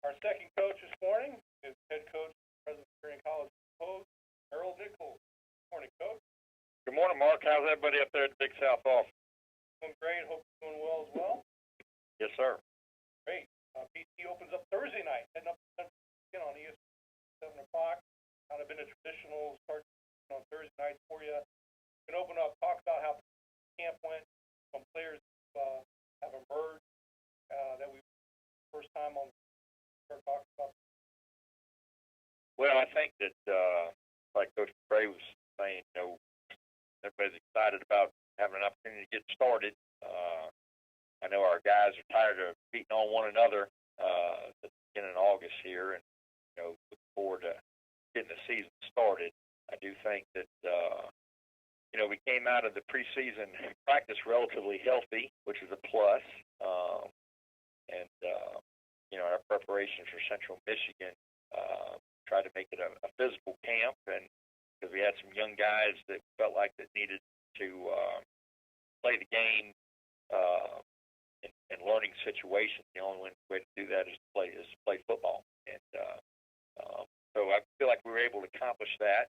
Our second coach this morning is head coach of Presbyterian College Post, Nichols. Good morning, Coach. Good morning, Mark. How's everybody up there at the Big South office? Doing great. Hope you're doing well as well. Yes, sir. Great. BC opens up Thursday night, heading up to again on ESPN 7 o'clock. Kind of been a traditional start on Thursday nights for you. You can open up, talk about how camp went. Some players have emerged that we first time on start talking about. Well, I think that like Coach Bray was saying, everybody's excited about having an opportunity to get started. I know our guys are tired of beating on one another at the beginning of August here, and look forward to getting the season started. I do think that we came out of the preseason practice relatively healthy, which is a plus, and our preparation for Central Michigan tried to make it a physical camp, and because we had some young guys that felt like that needed to play the game in learning situations. The only way to do that is to play football, and so I feel like we were able to accomplish that.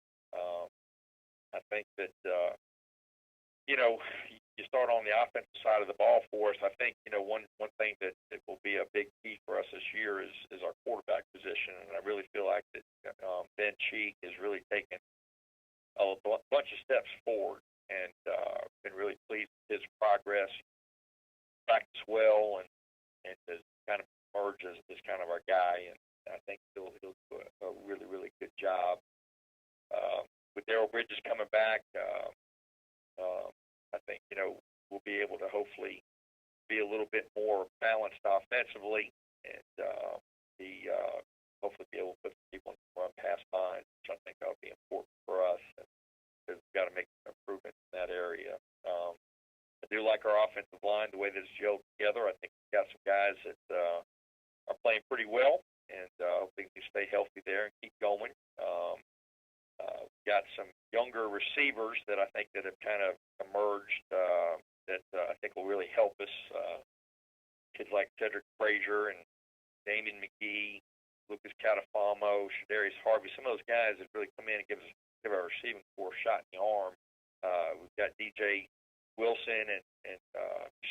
I think that you start on the offensive side of the ball for us. I think one thing that will be a big key for us this year is our quarterback position, and I really feel like that Ben Cheek has really taken a bunch of steps forward, and been really pleased with his progress. Practice well, and has kind of emerged as kind of our guy, and I think he'll do a really, really good job. With Darrell Bridges coming back, I think we'll be able to hopefully be a little bit more balanced offensively, and hopefully be able to put people in run pass lines, which I think that'll be important for us. Because we've got to make some improvements in that area. I do like our offensive line, the way that it's gelled together. I think we've got some guys that are playing pretty well, and hopefully we stay healthy there and keep going. We've got some younger receivers that I think that have kind of emerged that I think will really help us. Kids like Cedric Frazier and Damien McGee, Lucas Catafamo, Shadarius Harvey, some of those guys that really come in and give our receiving corps a shot in the arm. We've got DJ Wilson and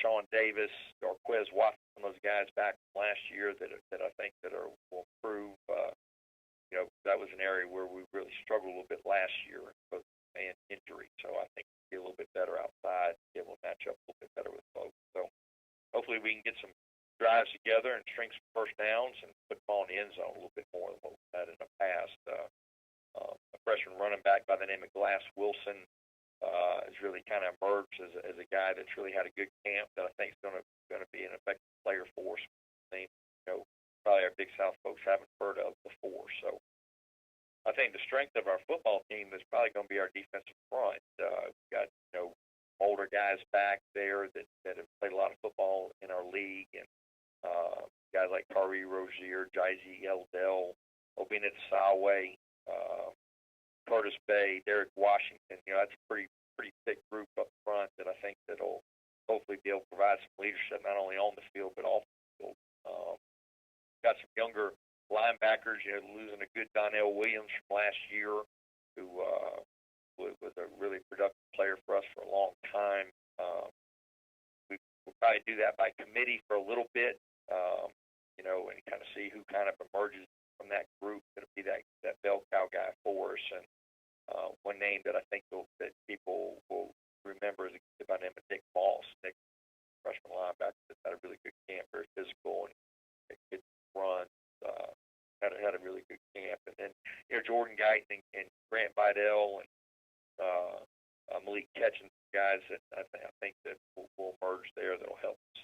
Sean Davis, Darquez Watson, some of those guys back from last year that I think will improve. That was an area where we really struggled a little bit last year because of man injury. So I think we'll be a little bit better outside, be able to match up a little bit better with folks. So hopefully we can get some drives together and string some first downs and put the ball in the end zone a little bit more than what we've had in the past. A freshman running back by the name of Glass Wilson has really kind of emerged as a guy that's really had a good camp that I think is going to be an effective player for us. Probably our Big South folks haven't heard of before. So I think the strength of our football team is probably going to be our defensive front. We've got older guys back there that have played a lot of football in our league, and guys like Kari Rozier, Jaizy Eldell, Obina Sawe, Curtis Bay, Derek Washington. That's a pretty thick group up front that I think that'll hopefully be able to provide some leadership not only on the field but off the field. Got some younger linebackers. Losing a good Donnell Williams from last year, who was a really productive player for us for a long time. We'll probably do that by committee for a little bit, and kind of see who kind of emerges from that group. That'll be that bell cow guy for us. And one name that I think that people will remember is a kid by the name of Nick Moss. Nick, freshman linebacker, that's had a really good camp, very physical, and good run. Had a really good camp. And then Jordan Guyton and Grant Vidal and Malik Ketchens, guys that I think that will emerge there that'll help us.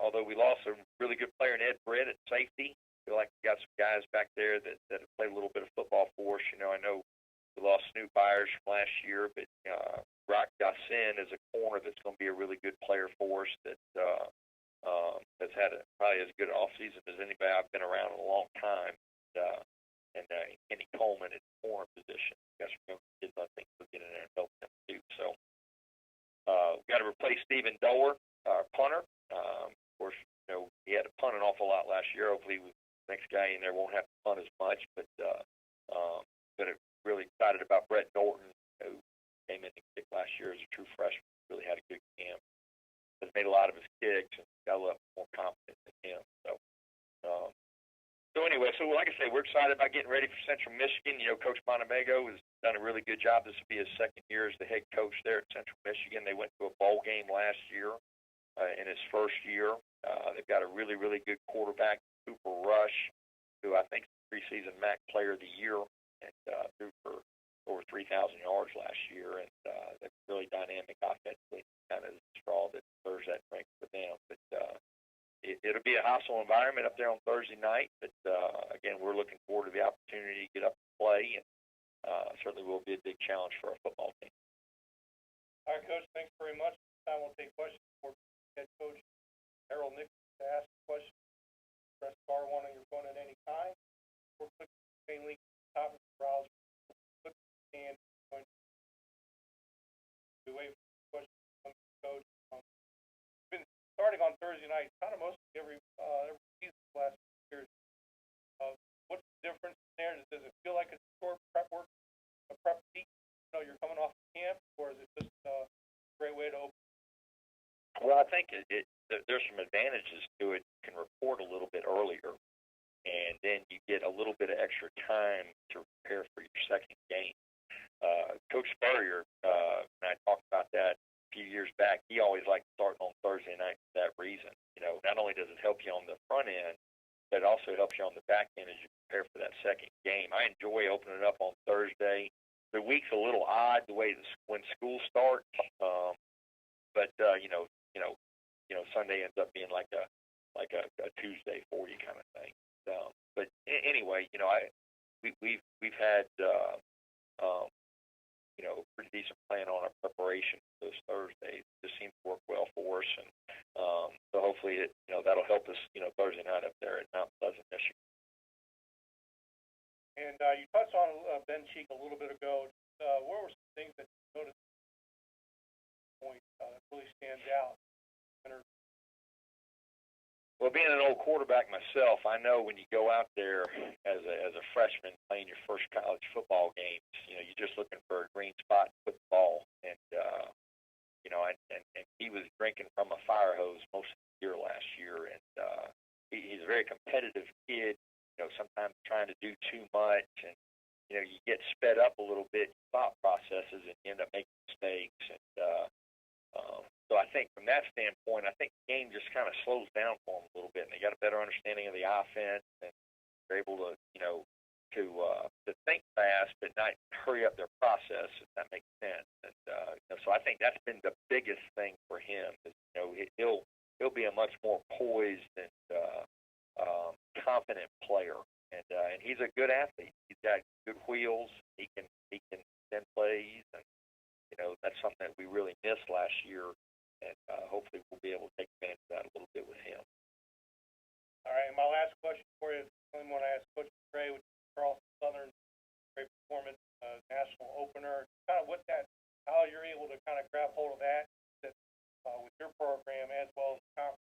Although we lost a really good player in Ed Britt at safety, I feel like we got some guys back there that have played a little bit of football for us. I know we lost Snoop Byers from last year, but Rock Dassin is a corner that's going to be a really good player for us that's had probably as good an offseason as anybody I've been around in a long time. And Kenny Coleman at the corner position. Got some young kids I think will get in there and help them too. So we've got to replace Stephen Doer, our punter. Of course, he had to punt an awful lot last year. Hopefully, the next guy in there won't have to punt as much. But really excited about Brett Norton, who came in and kicked last year as a true freshman. Really had a good camp. Has made a lot of his kicks and got a lot more confidence in him. So anyway, like I say, we're excited about getting ready for Central Michigan. Coach Montemego has done a really good job. This will be his second year as the head coach there at Central Michigan. They went to a bowl game last year in his first year. They've got a really, really good quarterback, Cooper Rush, who I think is the preseason MAC Player of the Year and threw for over 3,000 yards last year. And they're really dynamic offensively, kind of the straw that stirs that drink for them. But it'll be a hostile environment up there on Thursday night. But, again, we're looking forward to the opportunity to get up and play. And certainly will be a big challenge for our football team. All right, Coach, thanks very much. This time we'll take questions for head coach Harold Nichols to ask questions. Press star 1 on your phone at any time. Or click the main link at the top of the browser. Click and join. We wait for questions from the coach. We've been starting on Thursday night, kind of mostly every season the last few years. What's the difference there? Does it feel like it's short prep work, a prep week? You're coming off camp, or is it just a great way to open? Well, I think there's some advantages to it. You can report a little bit earlier, and then you get a little bit of extra time to prepare for your second game. Coach Spurrier, and I talked about that a few years back, he always liked to start on Thursday night for that reason. Not only does it help you on the front end, but it also helps you on the back end as you prepare for that second game. I enjoy opening up on Thursday. The week's a little odd the way when school starts, but Sunday ends up being like a Tuesday for you kind of thing. But anyway, we've had pretty decent plan on our preparation for those Thursdays. It just seems to work well for us, and so hopefully that'll help us Thursday night up there at Mount Pleasant, Michigan. And you touched on Ben Cheek a little bit ago. What were some things that you noticed that really stands out? Well, being an old quarterback myself, I know when you go out there as a freshman playing your first college football games, you're just looking for a green spot to put the ball. And and he was drinking from a fire hose most of the year last year. And he's a very competitive kid. Sometimes trying to do too much, and you get sped up a little bit in thought processes, and you end up making mistakes. And so I think from that standpoint, I think the game just kind of slows down for them a little bit, and they got a better understanding of the offense, and they're able to to think fast but not hurry up their process, if that makes sense. And so I think that's been the biggest thing for him. Is, he'll be a much more poised and confident player, and he's a good athlete. He's got good wheels. He can extend plays, and that's something that we really missed last year, and hopefully we'll be able to take advantage of that a little bit with him. All right, and my last question for you is the one I asked Coach Gray, which is Charleston Southern, great performance, national opener. Kind of how you're able to kind of grab hold of that with your program as well as the conference.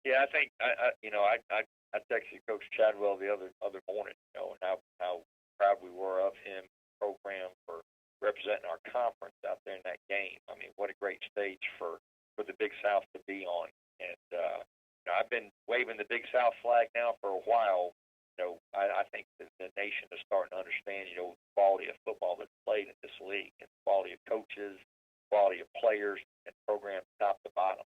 Yeah, I think I texted Coach Chadwell the other morning, and how proud we were of him, program, for representing our conference out there in that game. I mean, what a great stage for the Big South to be on. And I've been waving the Big South flag now for a while. I think the nation is starting to understand, the quality of football that's played in this league, and the quality of coaches, quality of players, and programs top to bottom.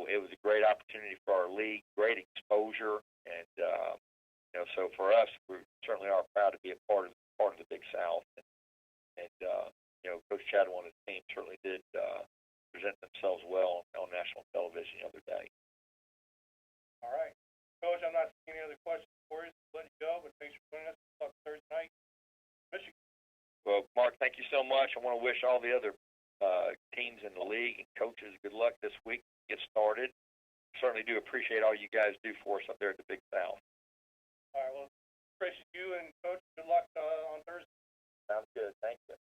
It was a great opportunity for our league, great exposure, and so for us, we certainly are proud to be a part of the Big South. And Coach Chadwell and his team certainly did present themselves well on national television the other day. All right, Coach, I'm not seeing any other questions for you, so let you go. But thanks for joining us on Thursday night, Michigan. Well, Mark, thank you so much. I want to wish all the other teams in the league and coaches good luck this week. Get started. Certainly do appreciate all you guys do for us up there at the Big South. All right, well, appreciate you, and Coach, good luck on Thursday. Sounds good. Thank you.